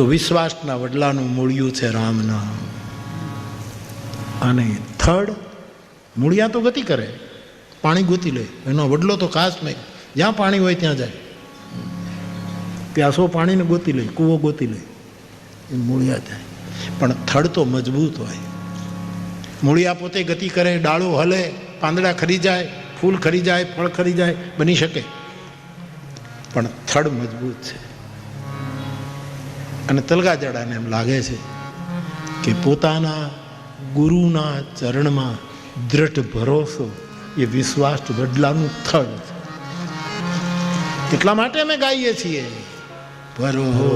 તો વિશ્વાસના વડલાનું મૂળિયું છે રામ નામ. અને થડ, મૂળિયા તો ગતિ કરે, પાણી ગોતી લે, એનો વડલો તો ખાસ નહીં, જ્યાં પાણી હોય ત્યાં જાય, પ્યાસો પાણીને ગોતી લે, કૂવો ગોતી લે, એ મૂળિયા જાય. પણ થડ તો મજબૂત હોય. મૂળિયા પોતે ગતિ કરે, ડાળો હલે, પાંદડા ખરી જાય, ફૂલ ખરી જાય, ફળ ખરી જાય, બની શકે, પણ થડ મજબૂત છે. અને તલગાજાડાને એમ લાગે છે કે પોતાના ગુરુના ચરણમાં દ્રઢ ભરોસો એ વિશ્વાસ વડલાનું થડ છે. એટલા માટે અમે ગાઈએ છીએ ભરોસો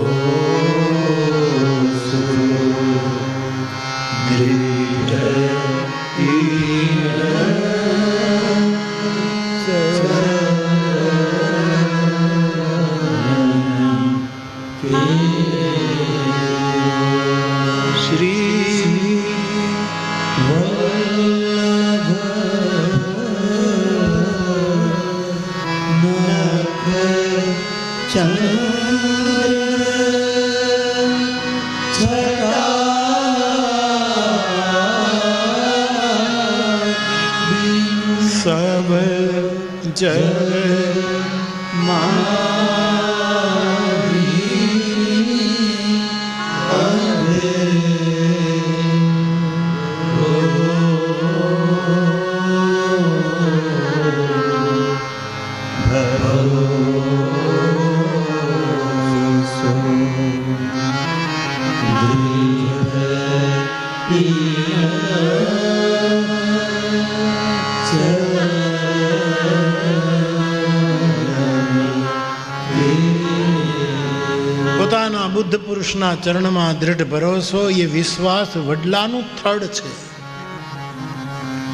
સબ જગ પોતાના બુદ્ધ પુરુષના ચરણમાં દ્રઢ ભરોસો એ વિશ્વાસ વડલાનું થડ છે.